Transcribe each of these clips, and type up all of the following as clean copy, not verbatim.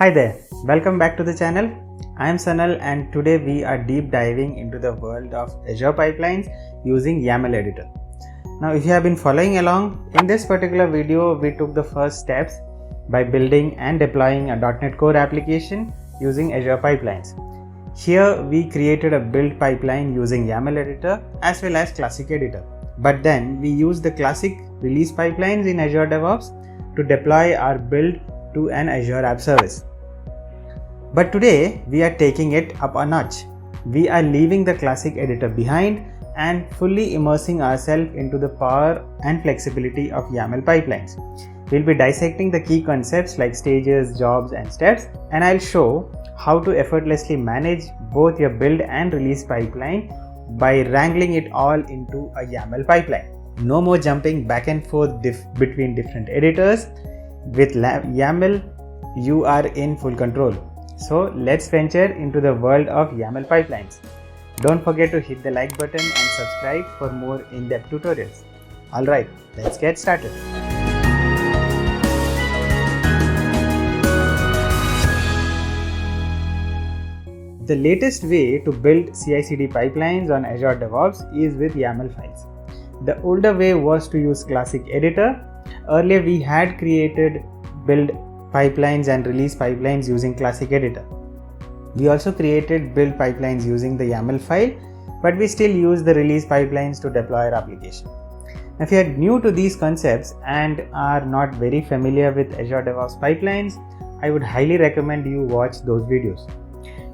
Hi there, welcome back to the channel. I am Sanal and today we are deep diving into the world of Azure Pipelines using YAML editor. Now if you have been following along, in this particular video we took the first steps by building and deploying a .NET Core application using Azure Pipelines. Here we created a build pipeline using YAML editor as well as classic editor. But then we used the classic release pipelines in Azure DevOps to deploy our build to an Azure App Service. But today we are taking it up a notch. We are leaving the classic editor behind and fully immersing ourselves into the power and flexibility of YAML pipelines. We'll be dissecting the key concepts like stages, jobs and steps, and I'll show how to effortlessly manage both your build and release pipeline by wrangling it all into a YAML pipeline. No more jumping back and forth between different editors. With YAML, you are in full control. So let's venture into the world of YAML pipelines. Don't forget to hit the like button and subscribe for more in-depth tutorials. Alright, let's get started. The latest way to build CI/CD pipelines on Azure DevOps is with YAML files. The older way was to use classic editor. Earlier we had created build pipelines and release pipelines using classic editor. We also created build pipelines using the YAML file, but we still use the release pipelines to deploy our application. Now, if you are new to these concepts and are not very familiar with Azure DevOps pipelines, I would highly recommend you watch those videos.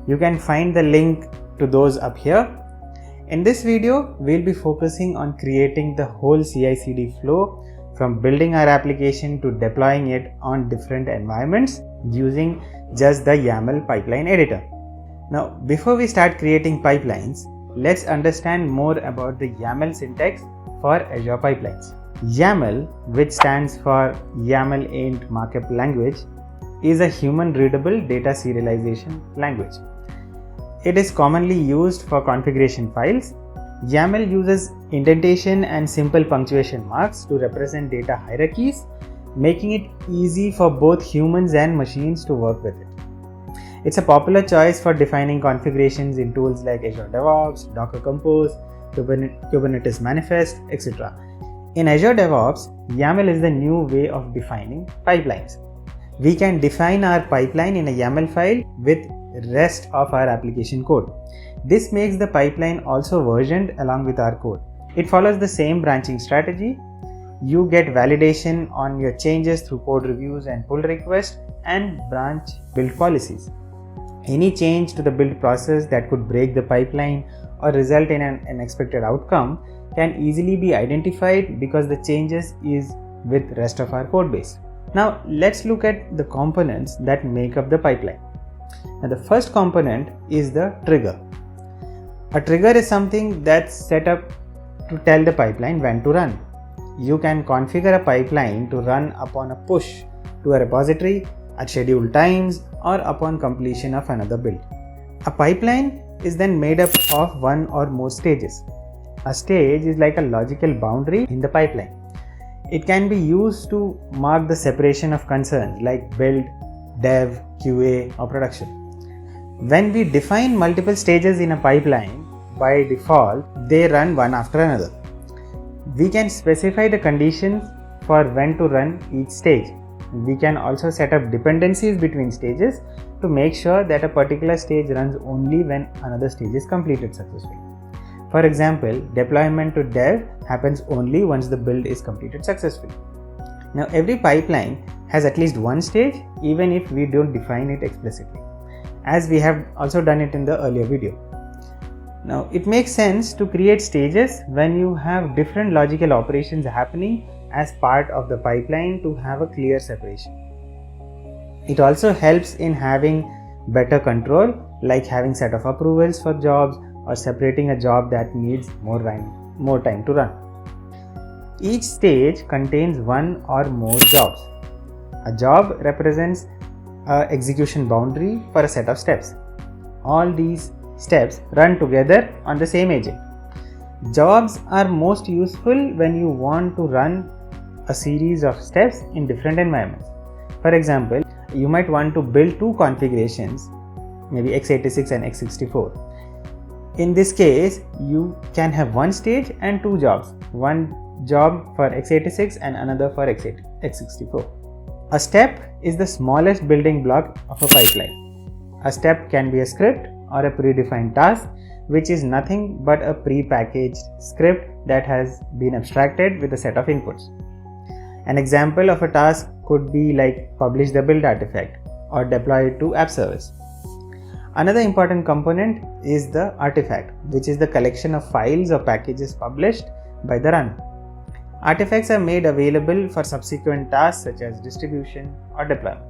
You can find the link to those up here. In this video, we'll be focusing on creating the whole CI/CD flow from building our application to deploying it on different environments using just the YAML pipeline editor. Now, before we start creating pipelines, let's understand more about the YAML syntax for Azure Pipelines. YAML, which stands for YAML Ain't Markup Language, is a human-readable data serialization language. It is commonly used for configuration files. YAML uses indentation and simple punctuation marks to represent data hierarchies, making it easy for both humans and machines to work with it. It's a popular choice for defining configurations in tools like Azure DevOps, Docker Compose, Kubernetes Manifest, etc. In Azure DevOps, YAML is the new way of defining pipelines. We can define our pipeline in a YAML file with rest of our application code. This makes the pipeline also versioned along with our code. It follows the same branching strategy. You get validation on your changes through code reviews and pull requests and branch build policies. Any change to the build process that could break the pipeline or result in an unexpected outcome can easily be identified because the changes is with rest of our code base. Now let's look at the components that make up the pipeline. Now the first component is the trigger. A trigger is something that's set up to tell the pipeline when to run. You can configure a pipeline to run upon a push to a repository at scheduled times or upon completion of another build. A pipeline is then made up of one or more stages. A stage is like a logical boundary in the pipeline. It can be used to mark the separation of concerns like build, dev, QA or production. When we define multiple stages in a pipeline, by default, they run one after another. We can specify the conditions for when to run each stage. We can also set up dependencies between stages to make sure that a particular stage runs only when another stage is completed successfully. For example, deployment to dev happens only once the build is completed successfully. Now, every pipeline has at least one stage, even if we don't define it explicitly, as we have also done it in the earlier video. Now, it makes sense to create stages when you have different logical operations happening as part of the pipeline to have a clear separation. It also helps in having better control, like having set of approvals for jobs or separating a job that needs more time to run. Each stage contains one or more jobs. A job represents an execution boundary for a set of steps. All these steps run together on the same agent. Jobs are most useful when you want to run a series of steps in different environments. For example, you might want to build two configurations, maybe x86 and x64. In this case, you can have one stage and two jobs, one job for x86 and another for x64. A step is the smallest building block of a pipeline. A step can be a script or a predefined task, which is nothing but a pre-packaged script that has been abstracted with a set of inputs. An example of a task could be like publish the build artifact or deploy it to app service. Another important component is the artifact, which is the collection of files or packages published by the runner. Artifacts are made available for subsequent tasks such as distribution or deployment.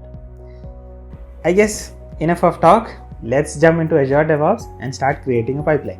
I guess enough of talk. Let's jump into Azure DevOps and start creating a pipeline.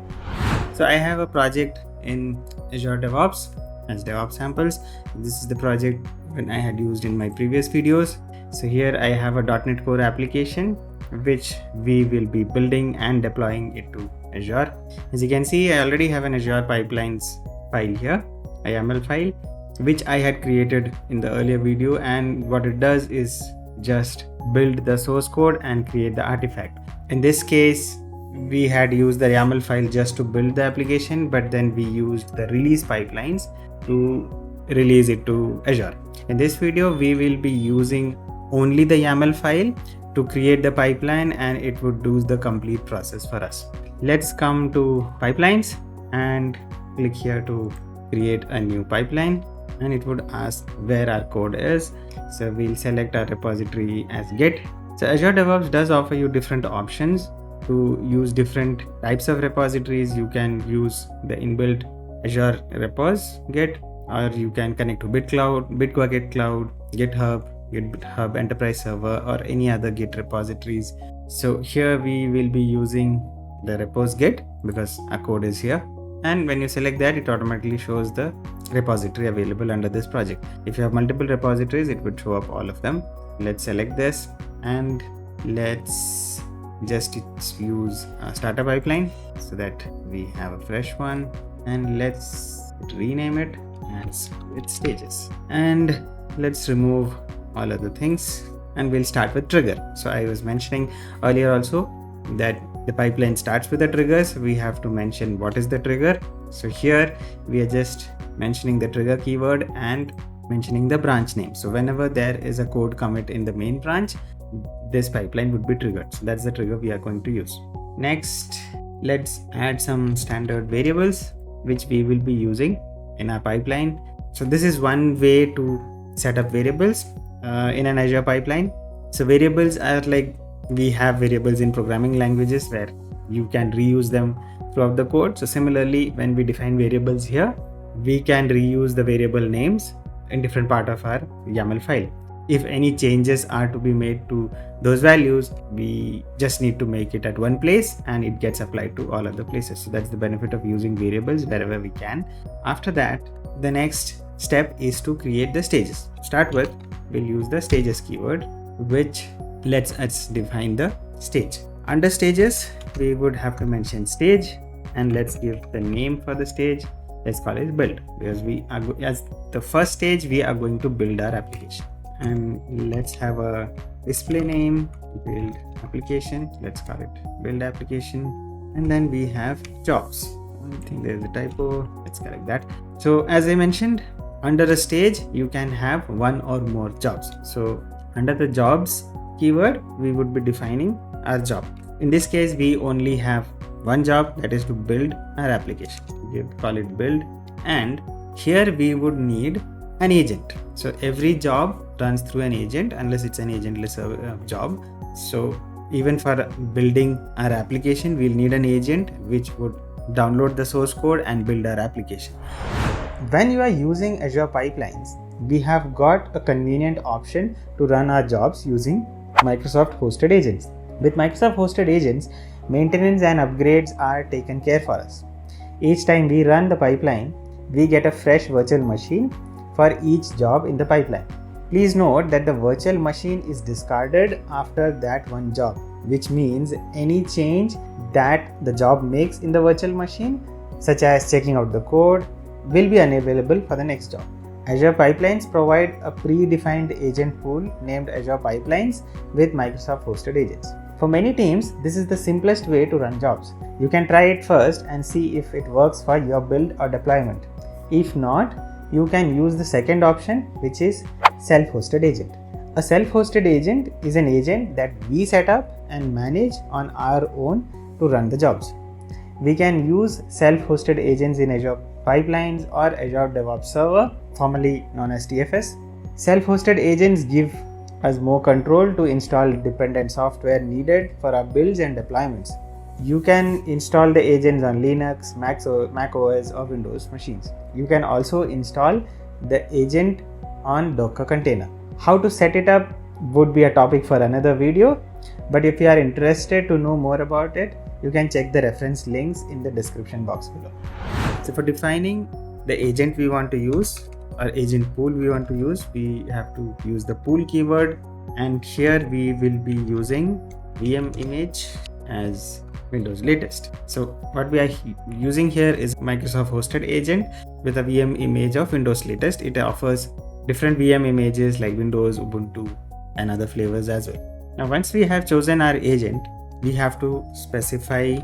So I have a project in Azure DevOps as DevOps samples. This is the project when I had used in my previous videos. So here I have a .NET Core application which we will be building and deploying it to Azure. As you can see, I already have an Azure Pipelines file here, a YAML file, which I had created in the earlier video, and what it does is just build the source code and create the artifact. In this case, we had used the YAML file just to build the application, but then we used the release pipelines to release it to Azure. In this video, we will be using only the YAML file to create the pipeline, and it would do the complete process for us. Let's come to pipelines and click here to create a new pipeline, and it would ask where our code is. So we'll select our repository as Git. So Azure DevOps does offer you different options to use different types of repositories. You can use the inbuilt Azure repos Git, or you can connect to Bitbucket Cloud, GitHub Enterprise Server, or any other Git repositories. So here we will be using the repos Git because our code is here. And when you select that, it automatically shows the repository available under this project. If you have multiple repositories, it would show up all of them. Let's select this and let's just use a starter pipeline so that we have a fresh one, and let's rename it as its stages, and let's remove all other things, and we'll start with trigger. So I was mentioning earlier also that the pipeline starts with the triggers. We have to mention what is the trigger. So here we are just mentioning the trigger keyword and mentioning the branch name. So whenever there is a code commit in the main branch, this pipeline would be triggered. So that's the trigger we are going to use. Next, let's add some standard variables which we will be using in our pipeline. So this is one way to set up variables in an Azure pipeline. So variables are like, we have variables in programming languages where you can reuse them throughout the code. So similarly, when we define variables here, we can reuse the variable names in different part of our YAML file. If any changes are to be made to those values, we just need to make it at one place and it gets applied to all other places. So that's the benefit of using variables wherever we can. After that, the next step is to create the stages. To start with, we'll use the stages keyword, which lets us define the stage. Under stages, we would have to mention stage, and let's give the name for the stage. Let's call it build, because we are as the first stage we are going to build our application. And let's have a display name, build application. Let's call it build application. And then we have jobs. I think there's a typo. Let's correct that. So as I mentioned, under a stage you can have one or more jobs. So under the jobs keyword, we would be defining our job. In this case, we only have one job, that is to build our application. We call it build, and here we would need an agent. So every job runs through an agent unless it's an agentless job. So even for building our application, we'll need an agent which would download the source code and build our application. When you are using Azure Pipelines, we have got a convenient option to run our jobs using Microsoft hosted agents. With Microsoft hosted agents, maintenance and upgrades are taken care for us. Each time we run the pipeline, we get a fresh virtual machine for each job in the pipeline. Please note that the virtual machine is discarded after that one job, which means any change that the job makes in the virtual machine, such as checking out the code, will be unavailable for the next job. Azure Pipelines provide a predefined agent pool named Azure Pipelines with Microsoft hosted agents. For many teams, this is the simplest way to run jobs. You can try it first and see if it works for your build or deployment. If not, you can use the second option, which is self-hosted agent. A self-hosted agent is an agent that we set up and manage on our own to run the jobs. We can use self-hosted agents in Azure Pipelines or Azure DevOps Server, formerly known as TFS. Self-hosted agents give us more control to install dependent software needed for our builds and deployments. You can install the agents on Linux, Mac OS or Windows machines. You can also install the agent on Docker container. How to set it up would be a topic for another video, but if you are interested to know more about it, you can check the reference links in the description box below. So for defining the agent we want to use or agent pool we want to use, we have to use the pool keyword, and here we will be using VM image as Windows latest. So what we are using here is Microsoft hosted agent with a VM image of Windows latest. It offers different VM images like Windows, Ubuntu and other flavors as well. Now once we have chosen our agent, we have to specify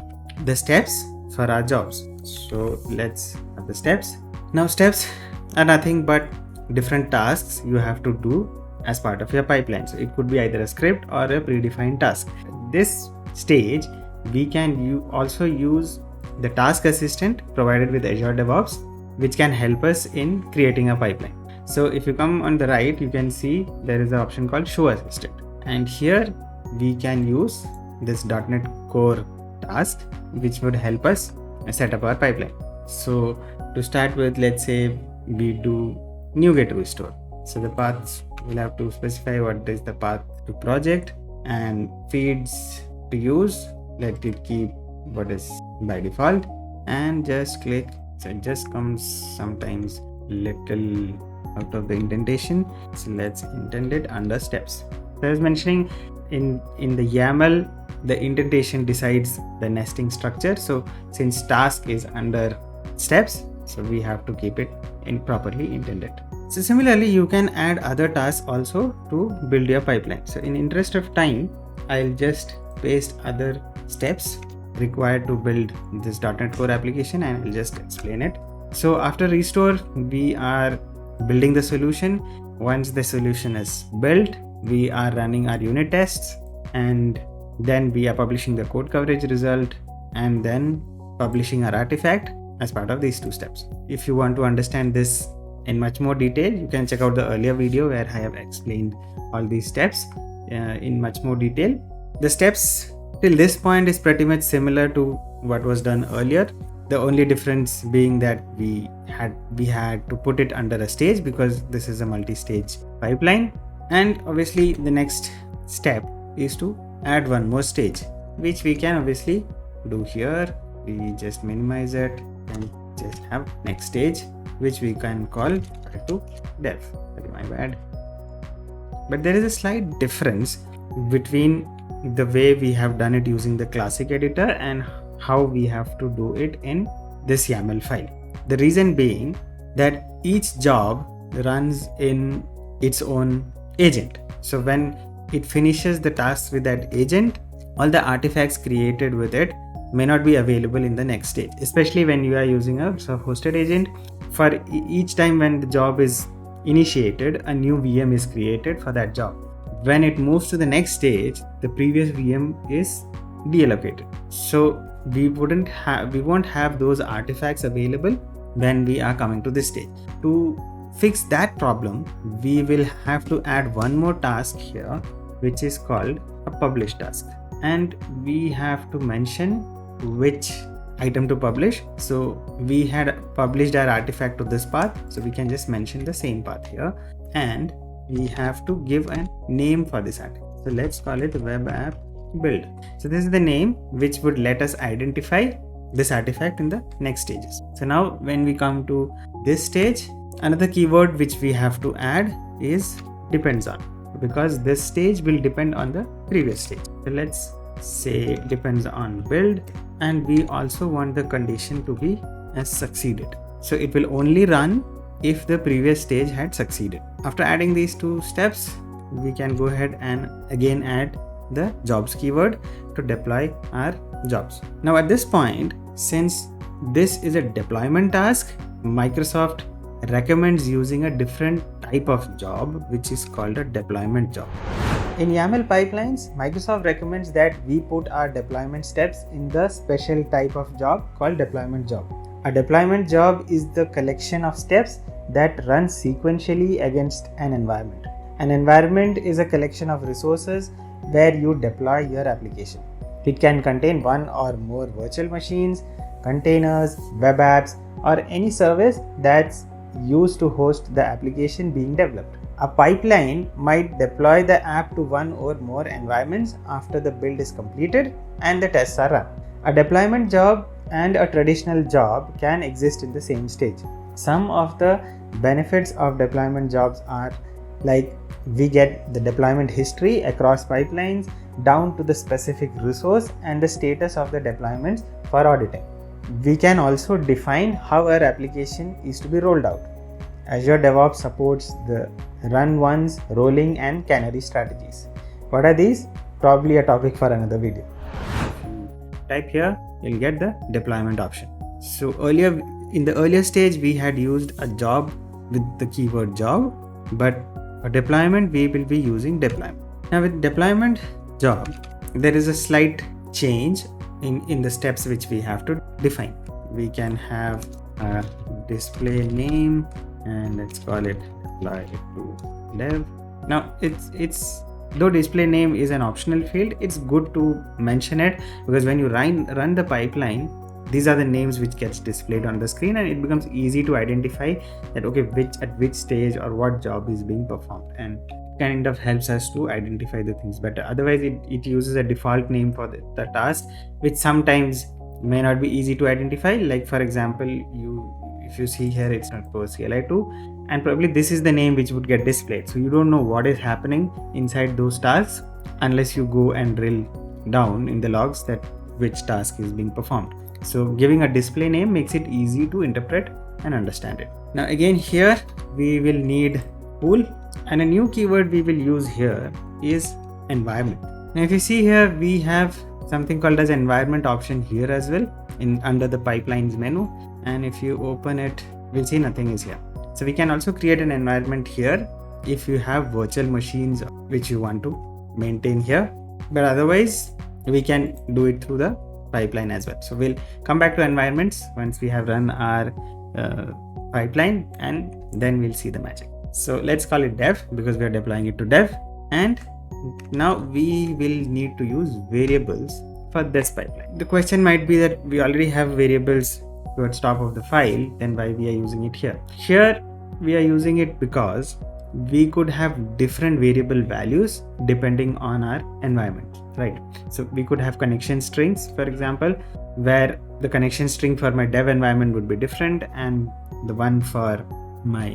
the steps for our jobs. So let's have the steps. Now steps are nothing but different tasks you have to do as part of your pipeline. So it could be either a script or a predefined task. This stage we can also use the task assistant provided with Azure DevOps, which can help us in creating a pipeline. So if you come on the right, you can see there is an option called Show Assistant, and here we can use this .NET Core task, which would help us set up our pipeline. So to start with, let's say we do NuGet restore. So the paths, we'll have to specify what is the path to project, and feeds to use, let it keep what is by default, and just click. So it just comes sometimes little out of the indentation, so let's indent it under steps. So I was mentioning in the YAML, the indentation decides the nesting structure. So since task is under steps, so we have to keep it properly indented. So similarly, you can add other tasks also to build your pipeline. So in interest of time, I'll just paste other steps required to build this .NET Core application, and I'll just explain it. So after restore, we are building the solution. Once the solution is built, we are running our unit tests, and then we are publishing the code coverage result, and then publishing our artifact as part of these two steps. If you want to understand this in much more detail, you can check out the earlier video where I have explained all these steps in much more detail. The steps till this point is pretty much similar to what was done earlier. The only difference being that we had to put it under a stage, because this is a multi-stage pipeline. And obviously the next step is to add one more stage, which we can obviously do here. We just minimize it and just have next stage, which we can call to dev. Sorry, my bad. But there is a slight difference between the way we have done it using the classic editor and how we have to do it in this YAML file. The reason being that each job runs in its own agent. So when it finishes the tasks with that agent, all the artifacts created with it may not be available in the next stage, especially when you are using a self-hosted agent. For each time when the job is initiated, a new VM is created for that job. When it moves to the next stage, the previous VM is deallocated. So we won't have those artifacts available when we are coming to this stage. To fix that problem, we will have to add one more task here, which is called a publish task, and we have to mention which item to publish. So we had published our artifact to this path, so we can just mention the same path here, and we have to give a name for this artifact. So let's call it web app build. So this is the name which would let us identify this artifact in the next stages. So now when we come to this stage, another keyword which we have to add is depends on, because this stage will depend on the previous stage. So let's say depends on build, and we also want the condition to be as succeeded. So it will only run if the previous stage had succeeded. After adding these two steps, we can go ahead and again add the jobs keyword to deploy our jobs. Now at this point, since this is a deployment task, Microsoft recommends using a different type of job, which is called a deployment job. In YAML pipelines, Microsoft recommends that we put our deployment steps in the special type of job called deployment job. A deployment job is the collection of steps that run sequentially against an environment. An environment is a collection of resources where you deploy your application. It can contain one or more virtual machines, containers, web apps, or any service that's used to host the application being developed. A pipeline might deploy the app to one or more environments after the build is completed and the tests are run. A deployment job and a traditional job can exist in the same stage. Some of the benefits of deployment jobs are like we get the deployment history across pipelines down to the specific resource and the status of the deployments for auditing. We can also define how our application is to be rolled out. Azure DevOps supports the run once, rolling, and canary strategies. What are these? Probably a topic for another video. Type here, you'll get the deployment option. So in the earlier stage, we had used a job with the keyword job, but for deployment, we will be using deployment. Now with deployment job, there is a slight change in the steps which we have to define. We can have a display name and let's call it apply to dev. Now though display name is an optional field, it's good to mention it because when you run the pipeline, these are the names which gets displayed on the screen and it becomes easy to identify that okay, at which stage or what job is being performed, and kind of helps us to identify the things better. Otherwise it uses a default name for the task, which sometimes may not be easy to identify. Like for example, if you see here, it's not post CLI2 and probably this is the name which would get displayed. So you don't know what is happening inside those tasks unless you go and drill down in the logs that which task is being performed. So giving a display name makes it easy to interpret and understand it. Now again here we will need pool, and a new keyword we will use here is environment. Now if you see here, we have something called as environment option here as well under the pipelines menu, and if you open it, we'll see nothing is here. So we can also create an environment here if you have virtual machines which you want to maintain here, but otherwise we can do it through the pipeline as well. So we'll come back to environments once we have run our pipeline, and then we'll see the magic. So let's call it dev because we are deploying it to dev, and now we will need to use variables for this pipeline. The question might be that we already have variables towards top of the file, then why we are using it here? Here we are using it because we could have different variable values depending on our environment, right? So we could have connection strings, for example, where the connection string for my dev environment would be different and the one for my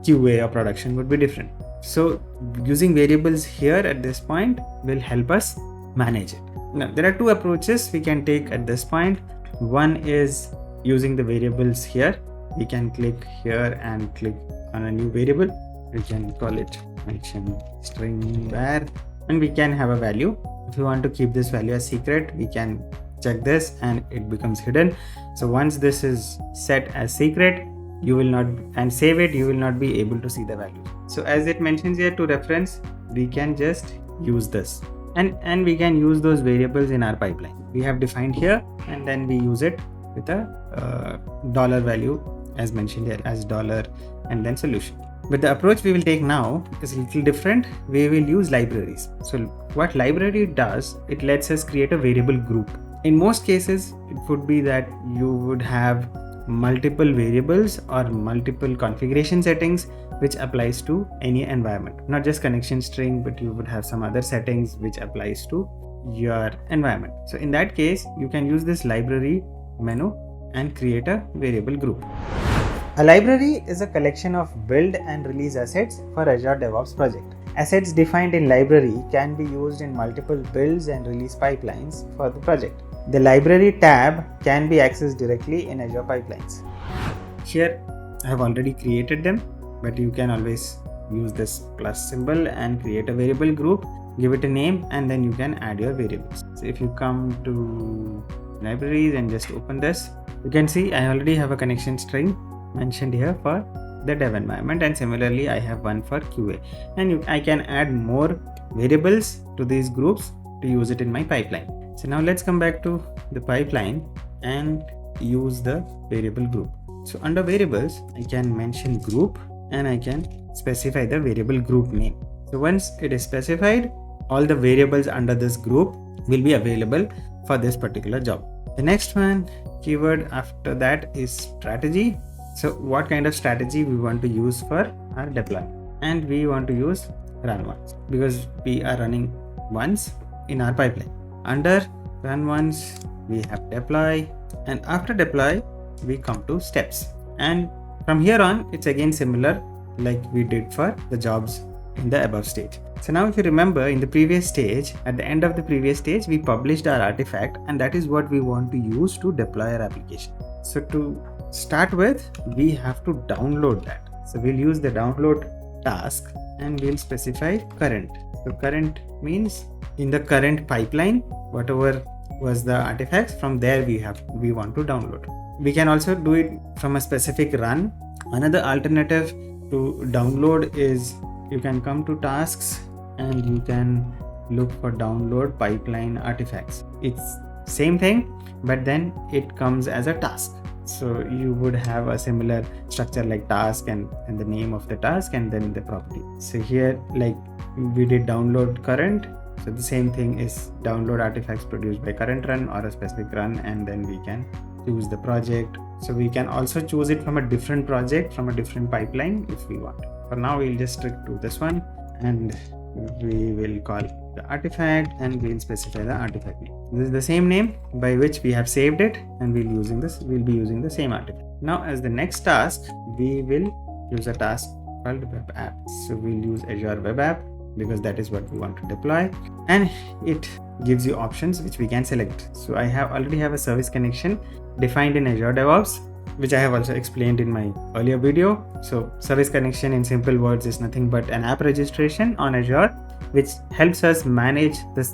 QA or production would be different. So using variables here at this point will help us manage it. Now there are two approaches we can take at this point. One is using the variables here. We can click here and click on a new variable. We can call it connection string var, and we can have a value. If you want to keep this value as secret, we can check this and it becomes hidden. So once this is set as secret, you will not, and save it, you will not be able to see the value. So as it mentions here, to reference, we can just use this and we can use those variables in our pipeline. We have defined here and then we use it with a dollar value as mentioned here as dollar and then solution. But the approach we will take now is a little different. We will use libraries. So what library does, it lets us create a variable group. In most cases, it would be that you would have multiple variables or multiple configuration settings which applies to any environment, not just connection string, but you would have some other settings which applies to your environment. So in that case, you can use this library menu and create a variable group. A library is a collection of build and release assets for Azure DevOps project. Assets defined in library can be used in multiple builds and release pipelines for the project. The library tab can be accessed directly in Azure Pipelines. Here I have already created them, but you can always use this plus symbol and create a variable group, give it a name, and then you can add your variables. So if you come to libraries and just open this, you can see I already have a connection string mentioned here for the dev environment, and similarly I have one for QA, and I can add more variables to these groups to use it in my pipeline. So now let's come back to the pipeline and use the variable group. So under variables, I can mention group and I can specify the variable group name. So once it is specified, all the variables under this group will be available for this particular job. The next one keyword after that is strategy. So what kind of strategy we want to use for our deployment, and we want to use run once because we are running once in our pipeline. Under run once we have deploy, and after deploy we come to steps, and from here on it's again similar like we did for the jobs in the above stage. So now if you remember, in the previous stage, at the end of the previous stage, we published our artifact, and that is what we want to use to deploy our application. So to start with, we have to download that. So we'll use the download task and we'll specify current. So current means in the current pipeline, whatever was the artifacts, from there we want to download. We can also do it from a specific run. Another alternative to download is you can come to tasks and you can look for download pipeline artifacts. It's same thing, but then it comes as a task. So you would have a similar structure like task and the name of the task and then the property. So here like we did download current. So the same thing is download artifacts produced by current run or a specific run, and then we can choose the project. So we can also choose it from a different project, from a different pipeline if we want. For now we'll just stick to this one, and we will call the artifact and we'll specify the artifact name. This is the same name by which we have saved it, and we'll be using the same artifact. Now as the next task, we will use a task called web app. So we'll use Azure web app because that is what we want to deploy, and it gives you options which we can select. So I already have a service connection defined in Azure DevOps, which I have also explained in my earlier video. So service connection in simple words is nothing but an app registration on Azure, which helps us manage the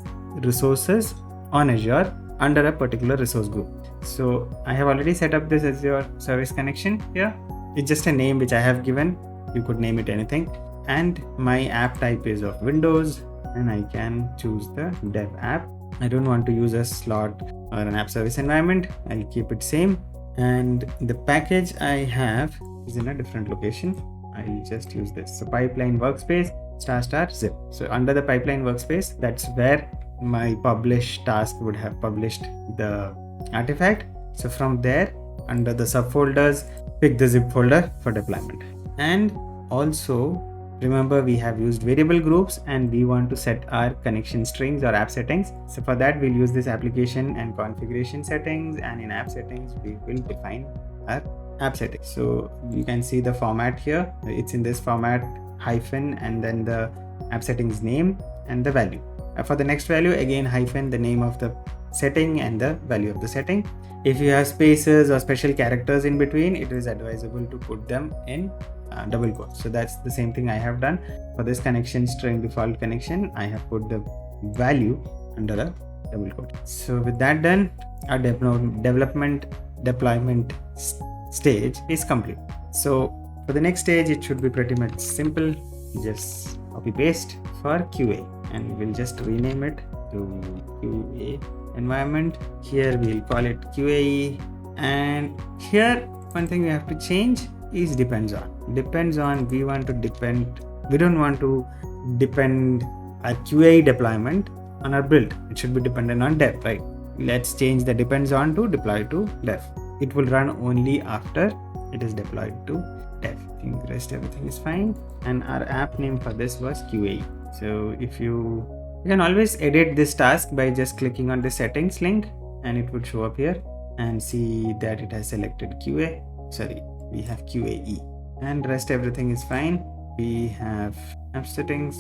resources on Azure under a particular resource group. So I have already set up this Azure service connection here. It's just a name which I have given. You could name it anything. And my app type is of Windows, and I can choose the dev app. I don't want to use a slot or an app service environment. I'll keep it same. And the package I have is in a different location. I'll just use this. So pipeline workspace **zip. So under the pipeline workspace, that's where my publish task would have published the artifact. So from there, under the subfolders, pick the zip folder for deployment. And also remember, we have used variable groups and we want to set our connection strings or app settings. So for that, we'll use this application and configuration settings, and in app settings, we will define our app settings. So you can see the format here. It's in this format, hyphen, and then the app settings name and the value. For the next value, again, hyphen, the name of the setting and the value of the setting. If you have spaces or special characters in between, it is advisable to put them in double quotes. So that's the same thing I have done for this connection string default connection. I have put the value under a double quote. So with that done, our deployment stage is complete. So for the next stage, it should be pretty much simple. Just copy paste for QA, and we'll just rename it to QA environment. Here we'll call it QAE, and here one thing we have to change is depends on. We don't want to depend our QA deployment on our build. It should be dependent on dev, right? Let's change the depends on to deploy to dev. It will run only after it is deployed to dev. I think the rest everything is fine. And our app name for this was QAE. So if you can always edit this task by just clicking on the settings link, and it would show up here, and see that it has selected QA. We have QAE, and rest everything is fine. We have app settings,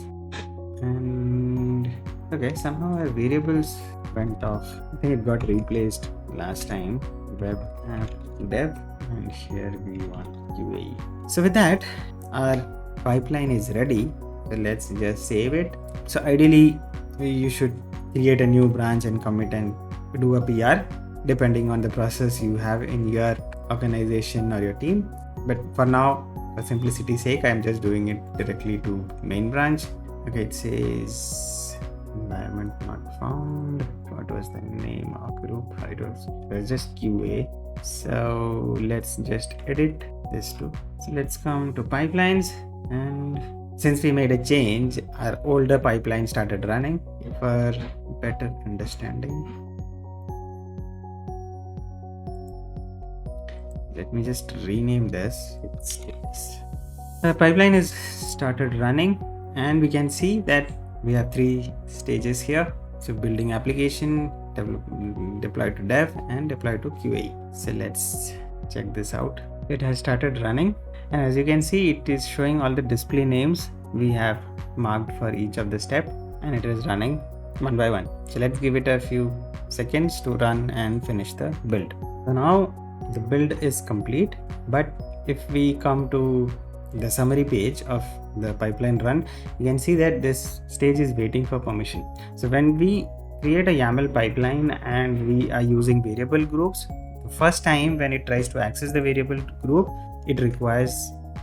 and okay, somehow our variables went off. I think it got replaced last time. Web app dev and here we want QA. So with that, our pipeline is ready. So let's just save it. So ideally, you should create a new branch and commit and do a PR depending on the process you have in your organization or your team. But for now, for simplicity's sake, I'm just doing it directly to main branch. Okay, it says environment not found. What was the name of group? It was just QA. So let's just edit this too. So let's come to pipelines, and since we made a change, our older pipeline started running. For better understanding, let me just rename this. The pipeline is started running, and we can see that we have 3 stages here. So building application, deploy to dev, and deploy to QA. So let's check this out. It has started running, and as you can see, it is showing all the display names we have marked for each of the step, and it is running one by one. So let's give it a few seconds to run and finish the build. So now the build is complete, but if we come to the summary page of the pipeline run, you can see that this stage is waiting for permission. So when we create a YAML pipeline and we are using variable groups, the first time when it tries to access the variable group, it requires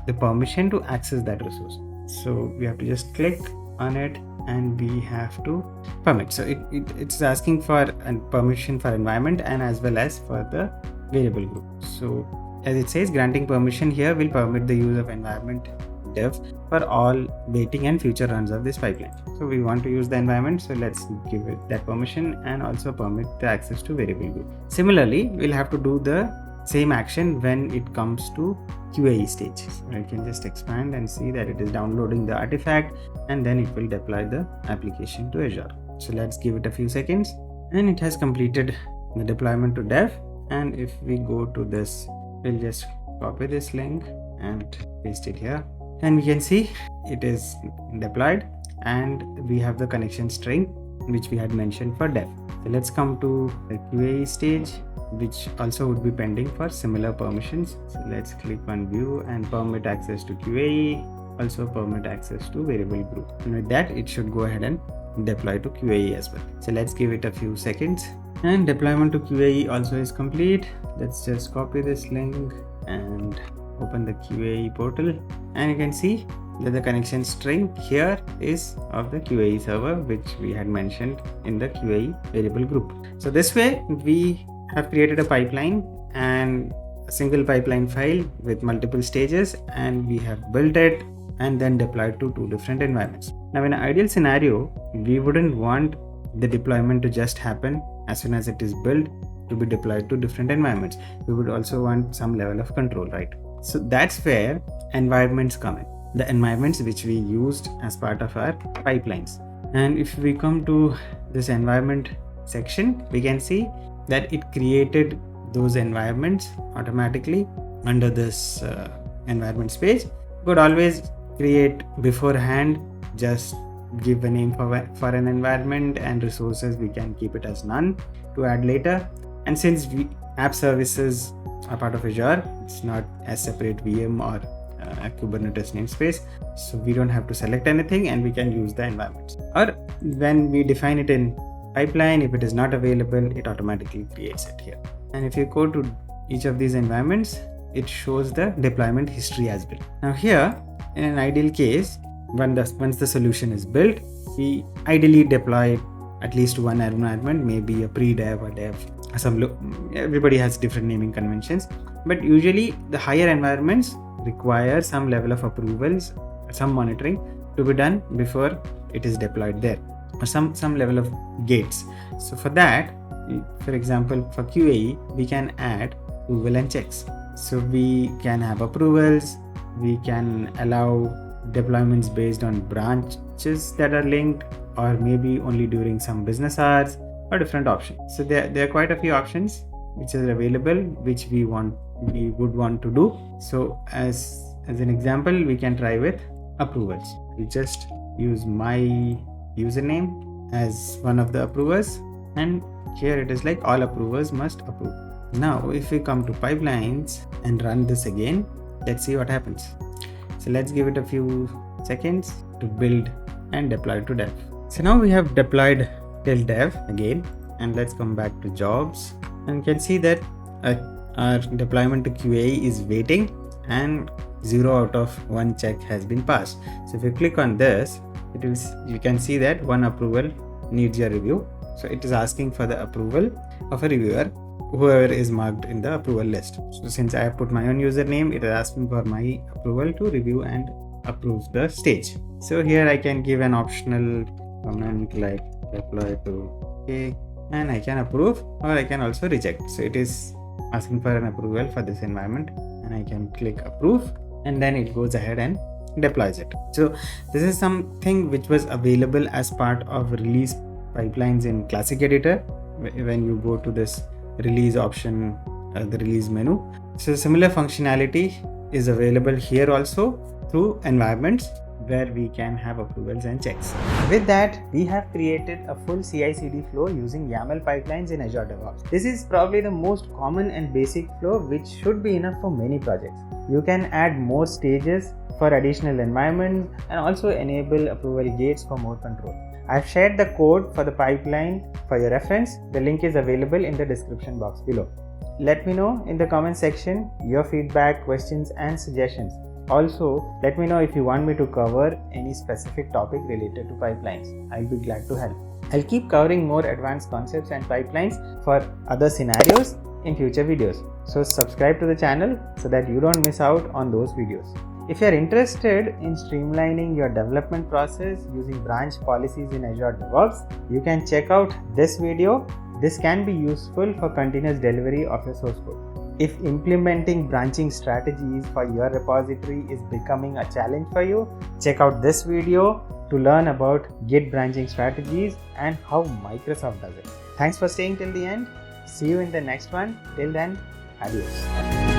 the permission to access that resource. So we have to just click on it and we have to permit. So it's asking for a permission for environment and as well as for the variable group. So as it says, granting permission here will permit the use of environment dev for all waiting and future runs of this pipeline. So we want to use the environment, so let's give it that permission and also permit the access to variable group. Similarly, we'll have to do the same action when it comes to QA stage. So I can just expand and see that it is downloading the artifact and then it will deploy the application to Azure. So let's give it a few seconds, and it has completed the deployment to dev. And if we go to this, we'll just copy this link and paste it here, and we can see it is deployed and we have the connection string which we had mentioned for dev. So let's come to the QA stage, which also would be pending for similar permissions. So let's click on view and permit access to QA, also permit access to variable group, and with that it should go ahead and deploy to QA as well. So let's give it a few seconds, and deployment to QA also is complete. Let's just copy this link and open the QA portal, and you can see that the connection string here is of the QA server which we had mentioned in the QA variable group. So this way we have created a pipeline and a single pipeline file with multiple stages, and we have built it and then deployed to 2 different environments. Now in an ideal scenario, we wouldn't want the deployment to just happen as soon as it is built to be deployed to different environments. We would also want some level of control, right? So that's where environments come in, the environments which we used as part of our pipelines. And if we come to this environment section, we can see that it created those environments automatically under this environments page. Could always create beforehand, just give a name for an environment, and resources we can keep it as none to add later. And since app services are part of Azure, it's not a separate VM or a Kubernetes namespace, so we don't have to select anything and we can use the environments. Or when we define it in pipeline, if it is not available, it automatically creates it here. And if you go to each of these environments, it shows the deployment history as well. Now here, in an ideal case, once the solution is built, we ideally deploy at least one environment, maybe a pre-dev or dev. Everybody has different naming conventions, but usually the higher environments require some level of approvals, some monitoring to be done before it is deployed there, or some level of gates. So for that, for example, for QA, we can add approval and checks. So we can have approvals, we can allow deployments based on branches that are linked, or maybe only during some business hours, or different options. So there are quite a few options which are available, which we would want to do. So as an example, we can try with approvals. We just use my username as one of the approvers, and here it is like all approvers must approve. Now if we come to pipelines and run this again, let's see what happens. So let's give it a few seconds to build and deploy to dev. So now we have deployed till dev again, and let's come back to jobs, and you can see that our deployment to QA is waiting and 0 out of 1 check has been passed. So if you click on this, you can see that one approval needs your review. So it is asking for the approval of a reviewer, whoever is marked in the approval list. So since I have put my own username, it is asking for my approval to review and approve the stage. So here I can give an optional comment like deploy to OK, and I can approve, or I can also reject. So it is asking for an approval for this environment, and I can click approve, and then it goes ahead and deploys it. So this is something which was available as part of release pipelines in classic editor. When you go to this release option, the release menu, so similar functionality is available here also through environments where we can have approvals and checks. With that, we have created a full CI/CD flow using YAML pipelines in Azure DevOps. This is probably the most common and basic flow which should be enough for many projects. You can add more stages for additional environments and also enable approval gates for more control. I've shared the code for the pipeline for your reference. The link is available in the description box below. Let me know in the comment section your feedback, questions and suggestions. Also, let me know if you want me to cover any specific topic related to pipelines. I'll be glad to help. I'll keep covering more advanced concepts and pipelines for other scenarios in future videos. So subscribe to the channel so that you don't miss out on those videos. If you're interested in streamlining your development process using branch policies in Azure DevOps, you can check out this video. This can be useful for continuous delivery of your source code. If implementing branching strategies for your repository is becoming a challenge for you, check out this video to learn about Git branching strategies and how Microsoft does it. Thanks for staying till the end. See you in the next one. Till then, adios.